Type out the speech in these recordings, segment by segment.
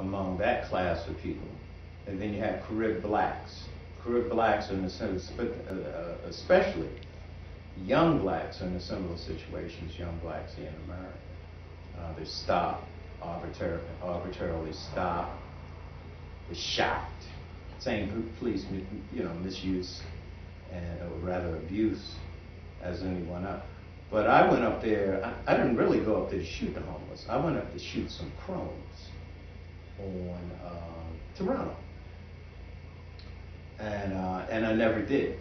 among that class of people. And then you have Carib blacks. Carib blacks are in a sense, but especially young blacks are in a similar situation as young blacks here in America. They're stopped, arbitrarily stopped, they're shot. Same police, misuse and or rather abuse as anyone else. But I went up there. I didn't really go up there to shoot the homeless. I went up to shoot some crones on Toronto, and I never did.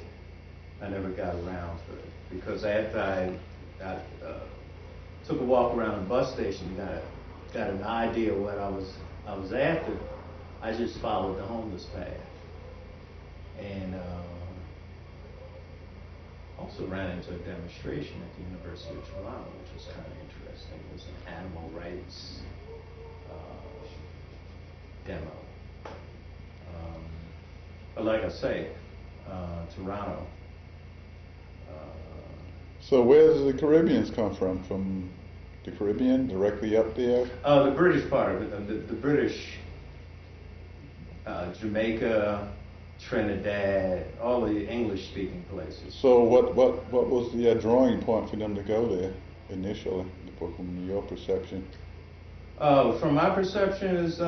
I never got around to it because after I took a walk around the bus station, got an idea of what I was after. I just followed the homeless path, and also ran into a demonstration at the University of Toronto, which was kind of interesting. It was an animal rights demo. But like I say, Toronto. So where does the Caribbeans come from? From the Caribbean, directly up there? The British part of it, the British, Jamaica, Trinidad, all the English-speaking places. So what was the drawing point for them to go there initially, from your perception? From my perception is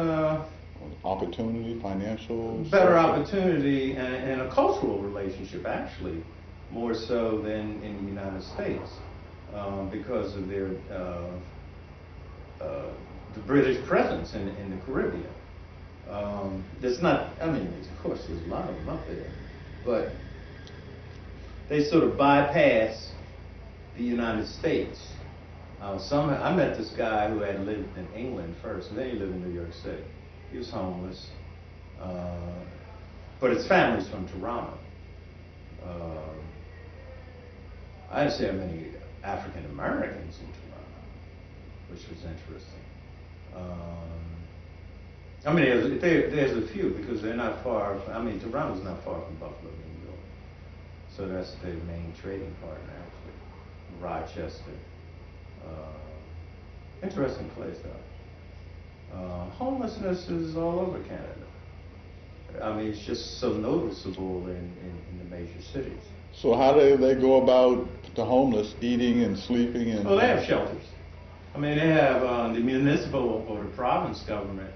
opportunity, financial? Better opportunity and a cultural relationship, actually, more so than in the United States, because of their the British presence in the Caribbean. There's not, I mean, of course, there's a lot of them up there, but they sort of bypass the United States. I met this guy who had lived in England first, and then he lived in New York City. He was homeless, but his family's from Toronto. I didn't see how many African Americans in Toronto, which was interesting. I mean, there's a few because they're not far. I mean, Toronto's not far from Buffalo, New York, so that's their main trading partner, actually. Rochester, interesting place though. Homelessness is all over Canada. I mean, it's just so noticeable in the major cities. So how do they go about the homeless eating and sleeping and? Well, they have shelters. I mean, they have the municipal or the province government.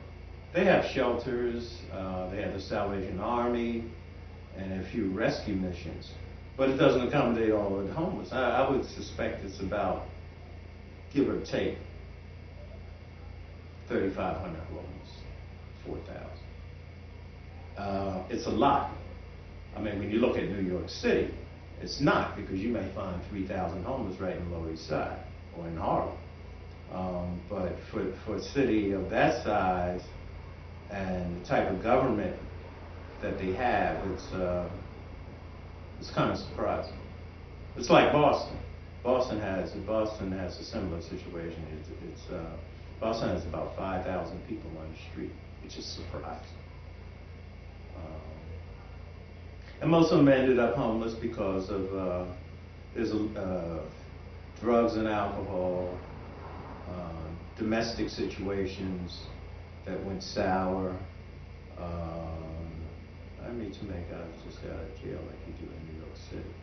They have shelters. They have the Salvation Army and a few rescue missions, but it doesn't accommodate all of the homeless. I would suspect it's about, give or take, 3,500 homeless, 4,000. It's a lot. I mean, when you look at New York City, it's not, because you may find 3,000 homeless right in the Lower East Side or in Harlem. But for a city of that size and the type of government that they have, it's kind of surprising. It's like Boston. Boston has a similar situation. Boston has about 5,000 people on the street, which is surprising. And most of them ended up homeless because of there's drugs and alcohol, domestic situations that went sour. I mean, Jamaica just got out of jail like you do in New York City.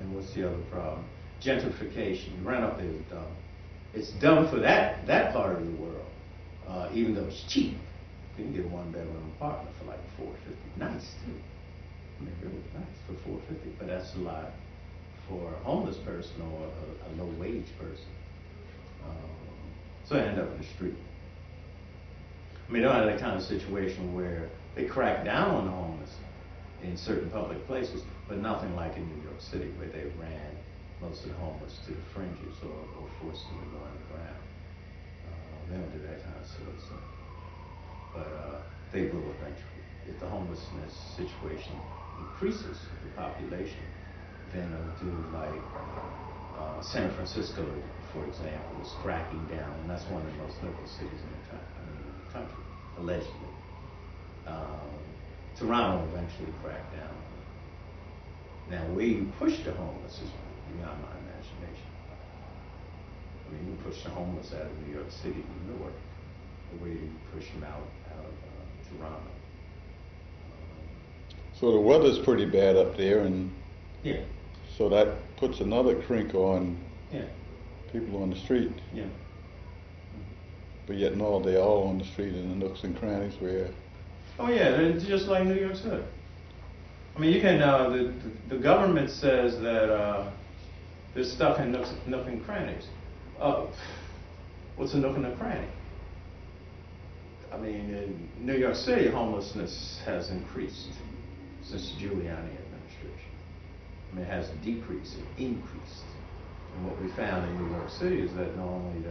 And what's the other problem? Gentrification. Rent up there is dumb. It's dumb for that part of the world, even though it's cheap. You can get a one-bedroom apartment for like $450. Nice too. I mean, really nice for $450, but that's a lot for a homeless person or a low-wage person. So I end up in the street. I mean, they don't have that kind of situation where they crack down on the homeless in certain public places, but nothing like in New York City, where they ran most of the homeless to the fringes or forced them to go underground. They don't do that kind of stuff. But they will eventually. If the homelessness situation increases the population, then it'll do like San Francisco, for example, is cracking down, and that's one of the most liberal cities in the country, allegedly. Toronto will eventually crack down. Now, where you push the homeless is beyond my imagination. I mean, you push the homeless out of New York City to Newark, the way you push them out of Toronto. So the weather's pretty bad up there, and Yeah, so that puts another crinkle on yeah, people on the street. yeah. But yet, no, they're all on the street in the nooks and crannies where. Oh yeah, they're just like New York City. I mean, you can. The government says that they're stuck in nook and crannies. What's a nook and a cranny? I mean, in New York City, homelessness has increased since the Giuliani administration. I mean, it has decreased, it increased. And what we found in New York City is that not only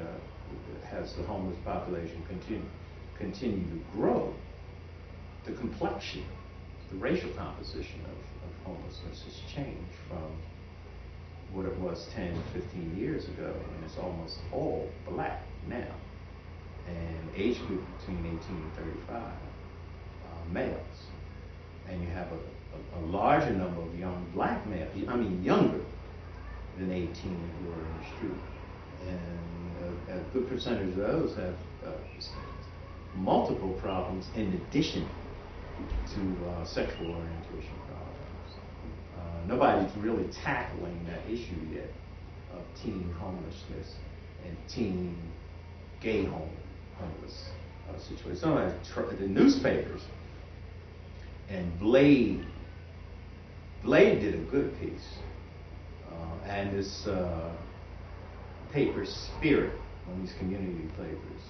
has the homeless population continue to grow, the complexion, the racial composition of homelessness has changed from what it was 10, 15 years ago, and it's almost all black now. And age group between 18 and 35, males. And you have a larger number of young black males, I mean younger than 18 who are in the street. And a good percentage of those have multiple problems in addition to sexual orientation problems. Nobody's really tackling that issue yet of teen homelessness and teen gay homeless situation. Some of the newspapers, and Blade did a good piece, and this paper Spirit, one of these community papers,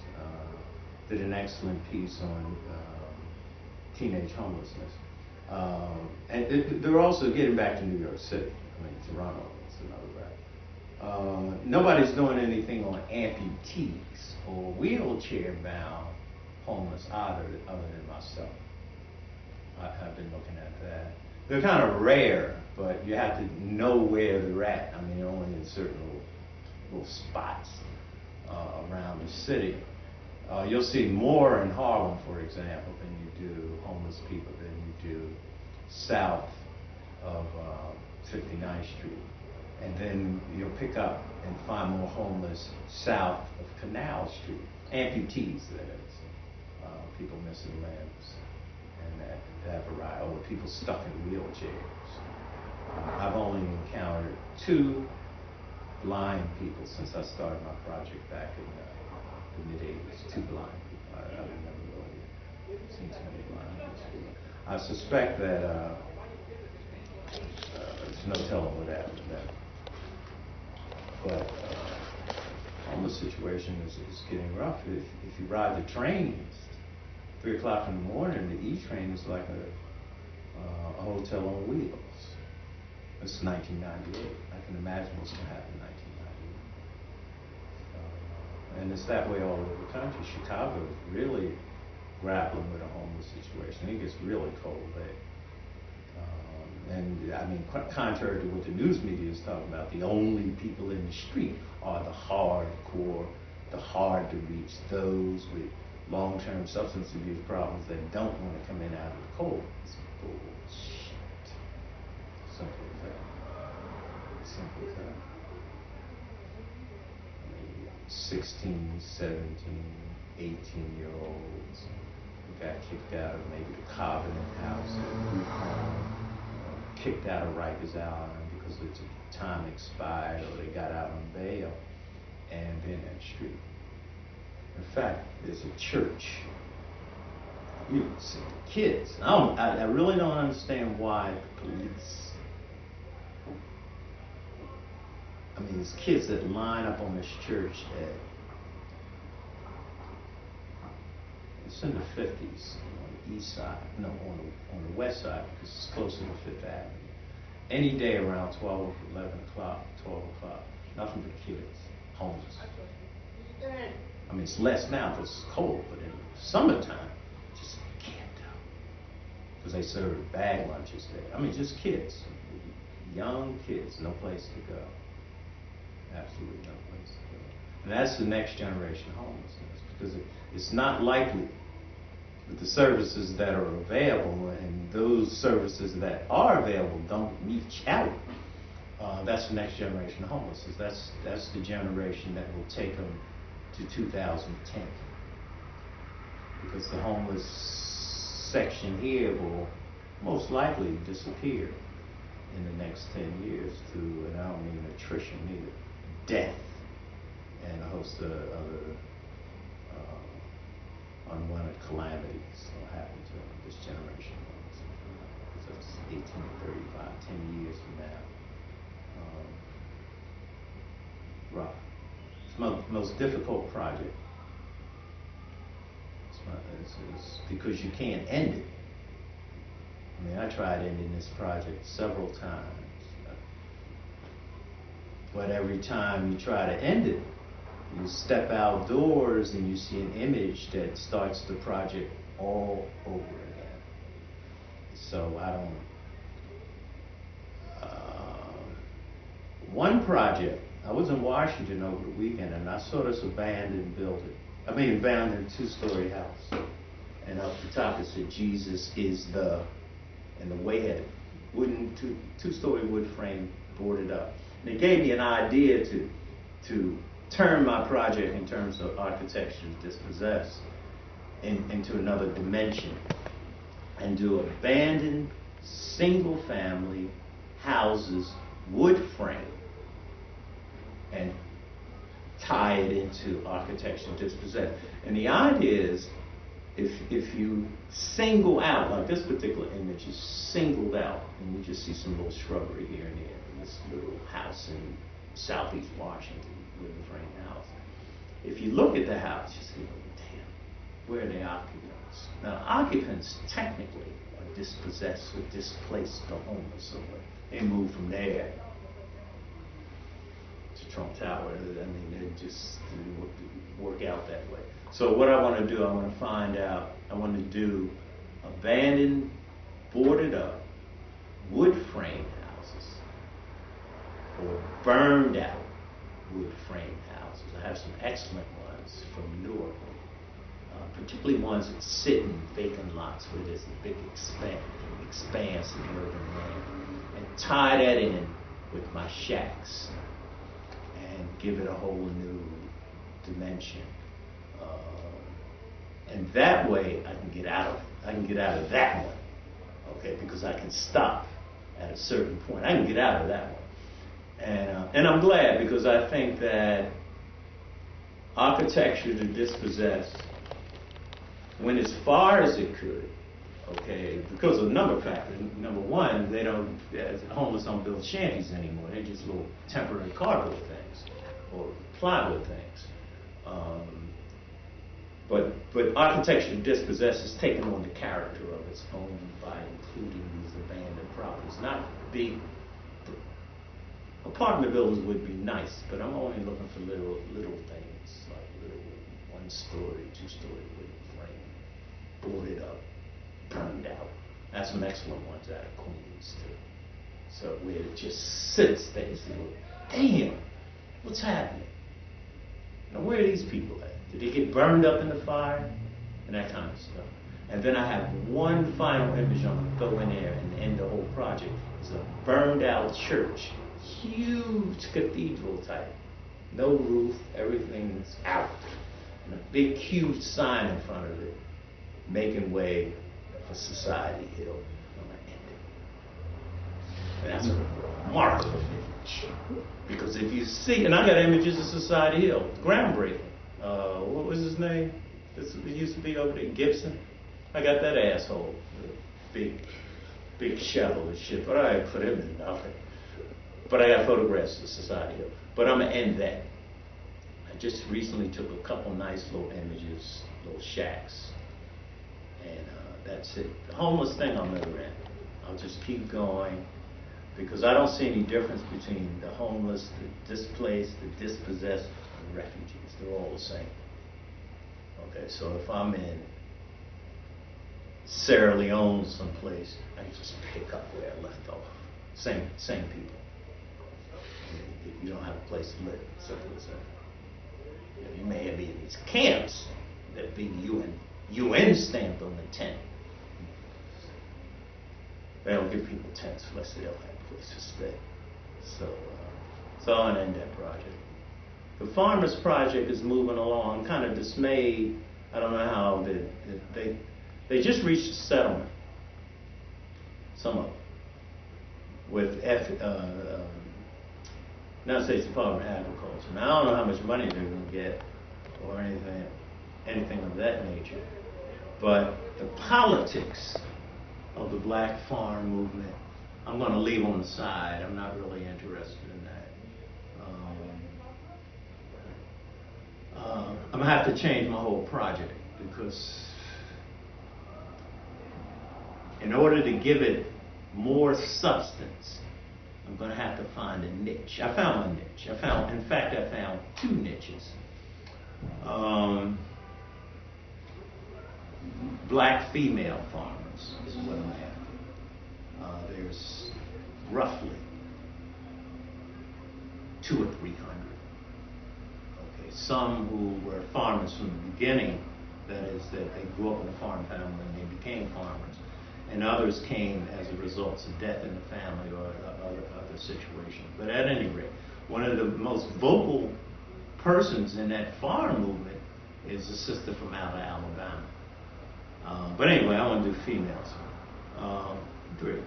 did an excellent piece on teenage homelessness. And they're also getting back to New York City. I mean, Toronto is another route. Nobody's doing anything on amputees or wheelchair-bound homeless other than myself. I've been looking at that. They're kind of rare, but you have to know where they're at. I mean, only in certain little spots around the city. You'll see more in Harlem, for example, than you do homeless people than you do south of 59th Street. And then you'll pick up and find more homeless south of Canal Street. Amputees, that is. People missing limbs and that variety, or people stuck in wheelchairs. I've only encountered 2 blind people since I started my project back in the mid-'80s. 2 blind people. I've never really seen too many blind people. I suspect that there's no telling what happened to them. But homeless situation is getting rough. If you ride the trains, 3 o'clock in the morning, the E train is like a hotel on wheels. This is 1998. I can imagine what's going to happen in 1998. And it's that way all over the country. Chicago is really grappling with a homeless situation. It gets really cold there. And I mean, contrary to what the news media is talking about, the only people in the street are the hardcore, the hard to reach, those with long-term substance abuse problems that don't want to come in out of the cold. It's bullshit. Simple as that. Simple as that. I mean, 16, 17, 18-year-olds who got kicked out of maybe the Covenant House or group home, kicked out of Rikers Island because their time expired or they got out on bail and been in the street. In fact, there's a church. You can see the kids. I really don't understand why the police. I mean, there's kids that line up on this church at. It's in the 50s on the east side. No, on the west side because it's closer to Fifth Avenue. Any day around 12 o'clock. Nothing but kids, homeless. I mean, it's less now because it's cold, but in the summertime, just camped out. Because they serve bag lunches there. I mean, just kids, young kids, no place to go. Absolutely no place to go. And that's the next generation homelessness, because it's not likely that the services that are available and those services that are available don't reach out That's the next generation of homelessness. That's the generation that will take them to 2010. Because the homeless section here will most likely disappear in the next 10 years through, and I don't mean attrition either, death and a host of other unwanted calamities will happen to this generation. So it's 1835, 10 years from now. Rough. It's the most difficult project. It's because you can't end it. I mean, I tried ending this project several times. But every time you try to end it, you step outdoors and you see an image that starts the project all over again. So I don't. One project, I was in Washington over the weekend and I saw this abandoned building. Abandoned two-story house. And up the top it said, Jesus is the, and the way had wooden, two-story wood frame boarded up. And it gave me an idea to turn my project in terms of architecture dispossessed into another dimension and do abandoned single-family houses, wood frame, and tie it into architecture dispossessed. And the idea is, if you single out, like this particular image is singled out, and you just see some little shrubbery here and there, and this little house in southeast Washington, wooden frame house. If you look at the house, you say, damn, where are the occupants? Now, occupants technically are dispossessed or displaced or homeless somewhere. They move from there to Trump Tower. I mean, they just work out that way. So what I want to do, I want to find out, I want to do abandoned, boarded up, wood frame houses, or burned out wood frame houses. I have some excellent ones from Newark, particularly ones that sit in vacant lots where there's a big expanse of urban land, and tie that in with my shacks and give it a whole new dimension. And that way I can get out of that one, okay, because I can stop at a certain point. I can get out of that one. And I'm glad, because I think that architecture to dispossess went as far as it could, okay, because of a number of factors. Number one, homeless don't build shanties anymore. They're just little temporary cardboard things or plywood things. But architecture to dispossess has taken on the character of its own by including these abandoned properties. Not big apartment buildings would be nice, but I'm only looking for little things, like little 1-story, 2-story wooden frame, boarded up, burned out. That's some excellent ones out of Queens too. So where it just sits there, you say, well, damn, what's happening? Now where are these people at? Did they get burned up in the fire? And that kind of stuff. And then I have one final image I'm going to throw in there and end the whole project. It's a burned out church. Huge cathedral type. No roof, everything's out. And a big huge sign in front of it, making way for Society Hill. I'm going to end it. And that's a remarkable image. Because if you see, and I got images of Society Hill, groundbreaking. What was his name? It used to be over there, Gibson. I got that asshole, big shovel of shit, but I put him in nothing. But I got photographs of Society Hill. But I'm gonna end that. I just recently took a couple nice little images, little shacks, and that's it. The homeless thing I'll never end. I'll just keep going, because I don't see any difference between the homeless, the displaced, the dispossessed, and the refugees. They're all the same. Okay, so if I'm in Sierra Leone someplace, I can just pick up where I left off. Same people. If you don't have a place to live, simple as that. You may have been in these camps that big UN stamped on the tent. They don't give people tents unless they don't have a place to stay. So I'll end that project. The Farmers Project is moving along. I'm kind of dismayed. I don't know how they just reached a settlement. Some of them with United States Department of Agriculture. Now I don't know how much money they're going to get or anything of that nature. But the politics of the black farm movement, I'm going to leave on the side. I'm not really interested in that. I'm going to have to change my whole project because in order to give it more substance, I'm going to have to find a niche. I found my niche. In fact, I found two niches. Black female farmers is what I'm after. There's roughly 200 or 300. Okay, some who were farmers from the beginning, that is, that they grew up in a farm family and they became farmers, and others came as a result of death in the family or other situations. But at any rate, one of the most vocal persons in that farm movement is a sister from out of Alabama. But anyway, I want to do females. 3.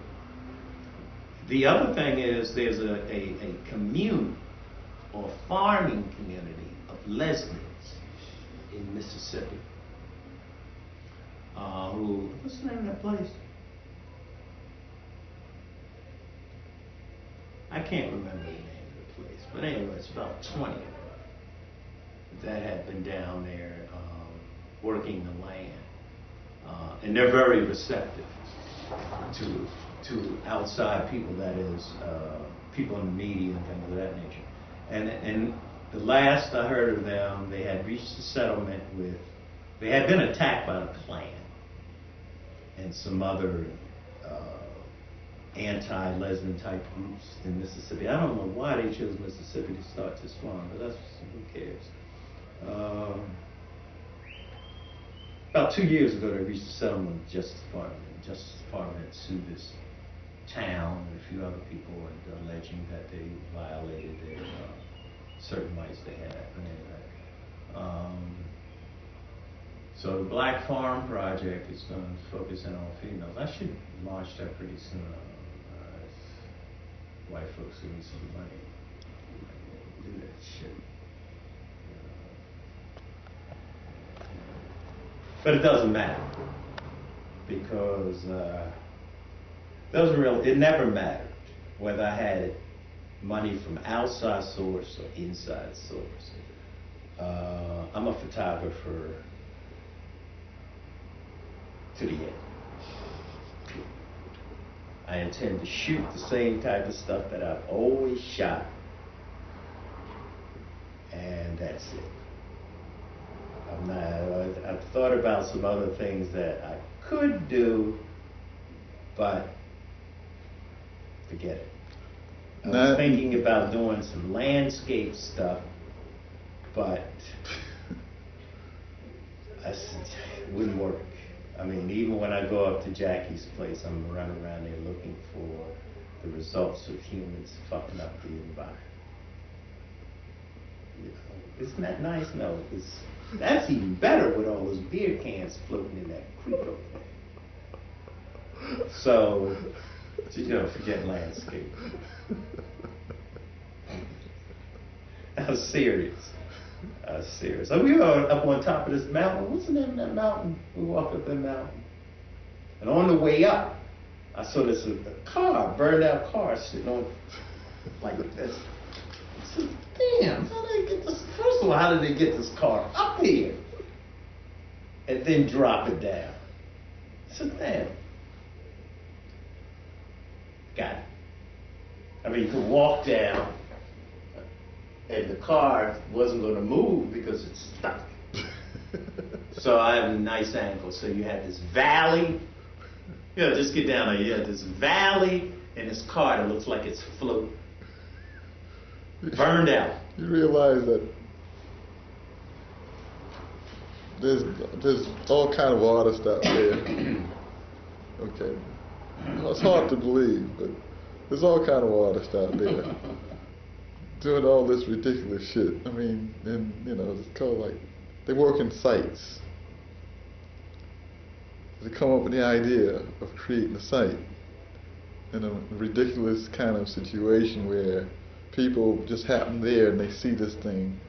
The other thing is there's a commune or farming community of lesbians in Mississippi. What's the name of that place? I can't remember the name of the place, but anyway, it's about 20 that have been down there working the land, and they're very receptive to outside people. That is, people in the media and things of that nature. And the last I heard of them, they had reached a settlement with. They had been attacked by the Klan and some other anti-lesbian type groups in Mississippi. I don't know why they chose Mississippi to start this farm, but that's, who cares. About 2 years ago, they reached a settlement with the Justice Department. The Justice Department had sued this town and a few other people and alleging that they violated their certain rights they had. Anyway, so the Black Farm Project is going to focus in on females. I should launch that pretty soon. White folks give me some money. Do that shit. But it doesn't matter because it never mattered whether I had money from outside source or inside source. I'm a photographer to the end. I intend to shoot the same type of stuff that I've always shot, and that's it. I've thought about some other things that I could do, but forget it. I was thinking about doing some landscape stuff, but it wouldn't work. I mean, even when I go up to Jackie's place, I'm running around there looking for the results of humans fucking up the environment. You know, isn't that nice? No, that's even better with all those beer cans floating in that creek over there. So, forget landscape. I was serious. So we were up on top of this mountain. What's the name of that mountain? We walked up that mountain. And on the way up, I saw this a car, burned out car sitting on like this. I said, damn, how did they get this? First of all, how did they get this car up here? And then drop it down. I said, damn. Got it. I mean, you could walk down, and the car wasn't going to move because it's stuck. So I have a nice angle. So you had this valley. Just get down there. You had this valley and this car that looks like it's floating. Burned out. You realize that there's all kind of artists out there. Okay. It's hard to believe, but There's all kind of artists out there doing all this ridiculous shit. I mean, and you know, it's called like they work in sites. They come up with the idea of creating a site in a ridiculous kind of situation where people just happen there and they see this thing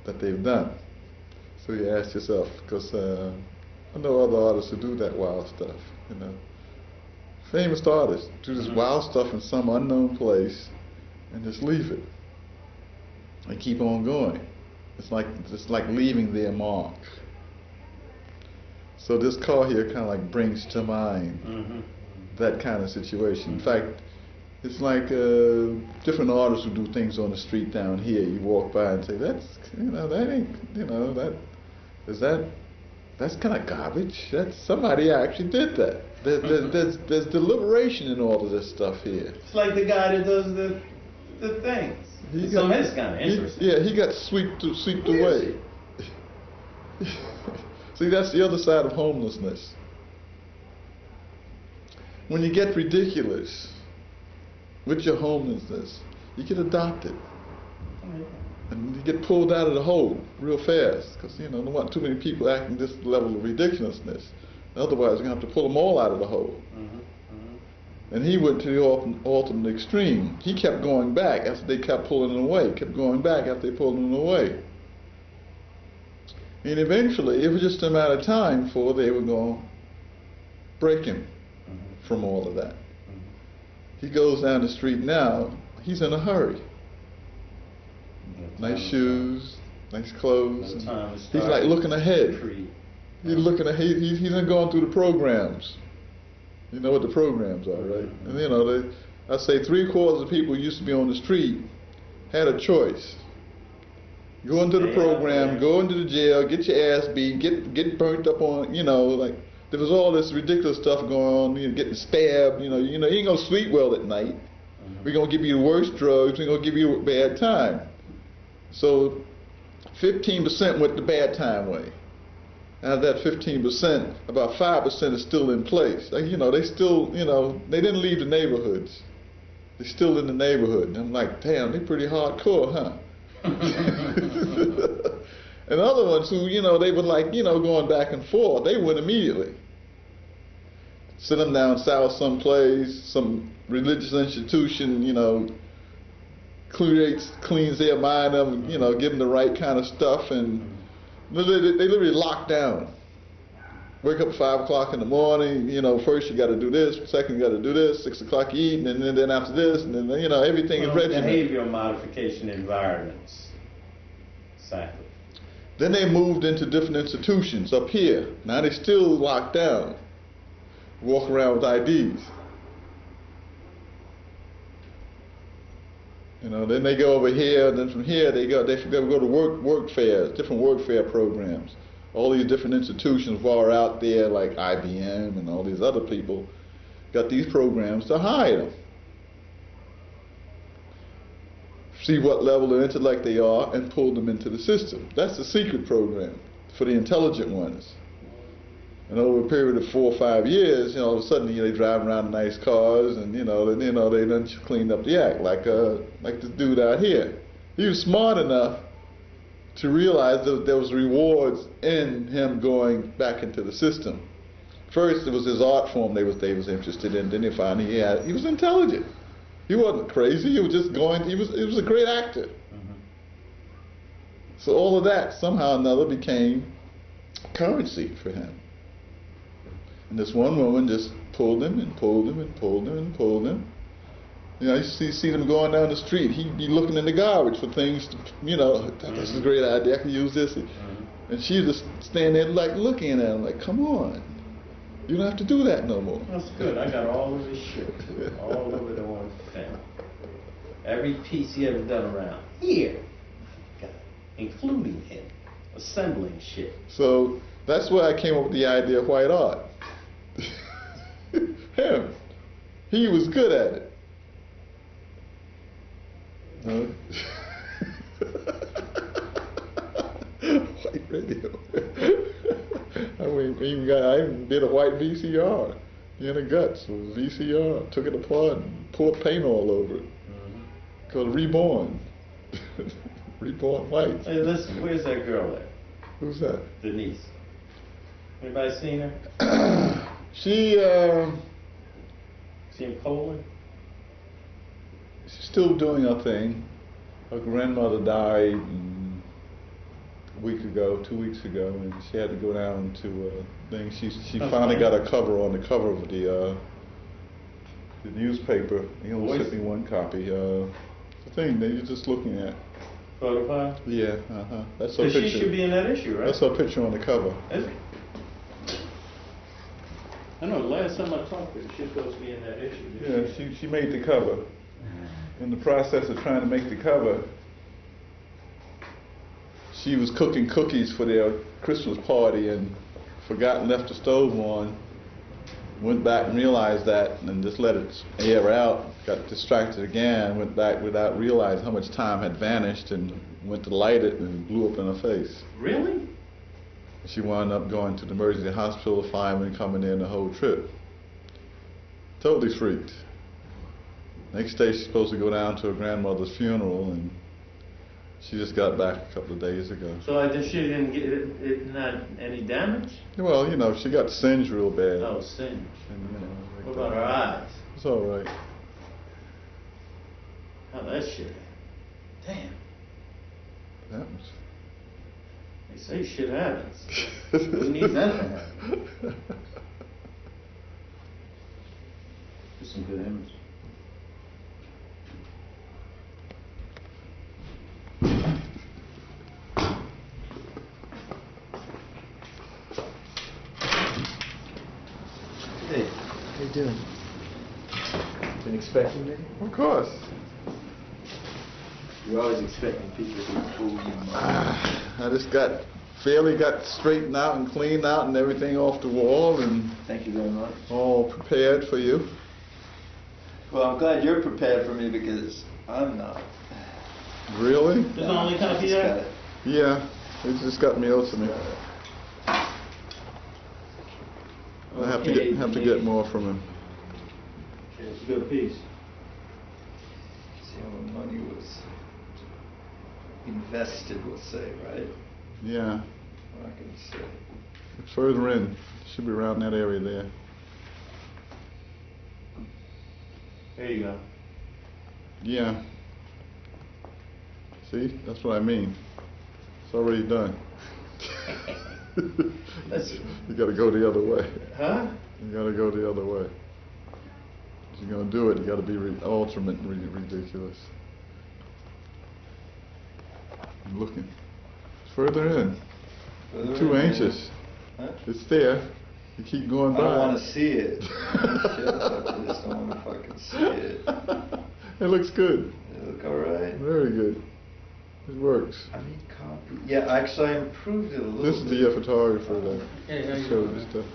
that they've done. So you ask yourself, because I know other artists who do that wild stuff, you know. Famous artists do this wild stuff in some unknown place and just leave it and keep on going. It's like leaving their mark. So this call here kind of like brings to mind that kind of situation. In fact, it's like different artists who do things on the street down here. You walk by and say, "That's that ain't that's kind of garbage. That's somebody actually did that." There's deliberation in all of this stuff here. It's like the guy that does the things. So that's kind of interesting. He got swept away. See, that's the other side of homelessness. When you get ridiculous with your homelessness, you get adopted. And you get pulled out of the hole real fast, because you don't want too many people acting this level of ridiculousness. Otherwise, you're going to have to pull them all out of the hole. And he went to the ultimate extreme. He kept going back after they kept pulling him away, kept going back after they pulled him away. And eventually, it was just a matter of time before they were going to break him from all of that. He goes down the street now, he's in a hurry. Nice shoes, nice clothes. He's like looking ahead. He's looking ahead. He's not going through the programs. You know what the programs are, right? And I say 3/4 of people who used to be on the street had a choice. Go into the program, go into the jail, get your ass beat, get burnt up on, like there was all this ridiculous stuff going on, getting stabbed, you ain't gonna sleep well at night. We're gonna give you the worst drugs, we're gonna give you a bad time. So 15% went the bad time way. Out of that 15%, about 5% is still in place. Like, they still, they didn't leave the neighborhoods. They're still in the neighborhood. And I'm like, damn, they're pretty hardcore, huh? And other ones who, they were like, going back and forth, they went immediately. Sit them down south someplace, some religious institution, cleans their mind up, give them the right kind of stuff, and they literally lock down. Wake up at 5 o'clock in the morning, first you got to do this, second you got to do this, 6 o'clock you eat, and then after this, and then, everything is regimented. Behavioral modification environments. Exactly. Then they moved into different institutions up here. Now they still locked down. Walk around with IDs. Then they go over here, and then from here they go to work fairs, different work fair programs. All these different institutions while are out there, like IBM and all these other people, got these programs to hire them. See what level of intellect they are and pull them into the system. That's the secret program for the intelligent ones. And over a period of 4 or 5 years, all of a sudden, they drive around in nice cars, and they done cleaned up the act, like this dude out here. He was smart enough to realize that there was rewards in him going back into the system. First, it was his art form they was interested in. Then they found he was intelligent. He wasn't crazy. He was just going. He was a great actor. So all of that somehow or another became currency for him. And this one woman just pulled him and pulled him and pulled him and pulled him. You see them going down the street. He'd be looking in the garbage for things. This is a great idea. I can use this. And she'd just stand there like looking at him, like, come on, you don't have to do that no more. That's good. I got all of his shit too, all over the one thing. Every piece he ever done around here, got it, including him, assembling shit. So that's why I came up with the idea of white art. Him, he was good at it. White radio. I even did a white VCR. The inner guts was VCR. Took it apart and poured paint all over it. Called Reborn. Reborn White. Hey, listen, where's that girl at? Who's that? Denise. Anybody seen her? She She in Poland? she's still doing her thing. Her grandmother died a week ago, 2 weeks ago, and she had to go down to thing. She finally got a cover on the cover of the newspaper. He only sent me one copy. The thing that you're just looking at. Photo file? Yeah, That's her So picture. she should be in that issue, right? That's her picture on the cover. Is it? I know, the last time I talked to her, she was supposed to be in that issue. Yeah, she made the cover. In the process of trying to make the cover, she was cooking cookies for their Christmas party and forgot, left the stove on. Went back and realized that, and just let it air out. Got distracted again. Went back without realizing how much time had vanished, and went to light it and blew up in her face. Really? She wound up going to the emergency hospital, firemen coming in the whole trip. Totally freaked. Next day she's supposed to go down to her grandmother's funeral, and she just got back a couple of days ago. So she didn't get it not any damage? Well, she got singed real bad. Oh, singed. And, like What about that. her eyes? It's all right. How that shit? Damn. Happens. They say shit happens. Who needs that to happen? Just some good images. Hey, how you doing? Been expecting me? Of course. You're always expecting people to fool you. I just got straightened out and cleaned out and everything off the wall and Thank you very much. all prepared for you. Well, I'm glad you're prepared for me because I'm not. Really? There's only copy Just got there? it. Yeah. It just got mailed to me. I have to get more from him. Okay, it's a good piece. See how my money was invested, we'll say, right? Yeah. I can say. It's further in. Should be around that area there. There you go. Yeah. See? That's what I mean. It's already done. You gotta go the other way. Huh? You gotta go the other way. If you're gonna do it, you gotta be ultimate ridiculous. I'm looking. It's further in. Further Too in, anxious. Huh? It's there. You keep going I by. don't want to see it. Shit, I just don't want to fucking see it. It looks good. It look alright? Very good. It works. I need copy. Yeah, actually, I improved it a little This is bit. the photographer that Hey, how you showed doing? this stuff.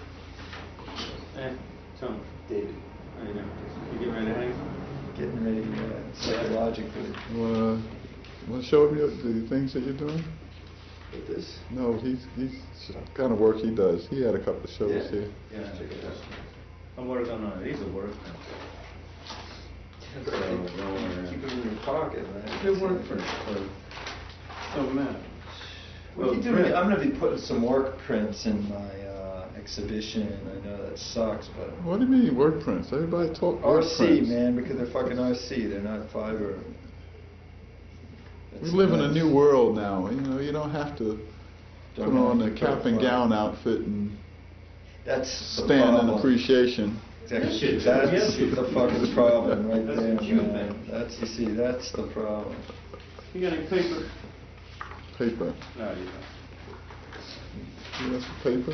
Hey, Tony. David. How you doing? You getting ready to hang? Getting ready psychologically. Want to show me the things that you're doing? With this. No, he's kind of work he does. He had a couple of shows Yeah. here. Yeah, check it out. I'm working on these are work. Keep it in your pocket, man. Good work for don't matter. What you doing? I'm going to be putting some work prints in my exhibition. I know that sucks, but What do you mean work prints? Everybody talk work RC, prints. man, because they're fucking RC. They're not fiber. We That's live in a nuts. new world now. You don't have to put Don't on have a to cap put and fiber. gown outfit and That's the stand in problem. appreciation. Exactly. Yes, That's yes. the fucking problem right That's there, what you man. think. That's, you see, that's the problem. You got any paper? Paper. No, you don't. You want some paper?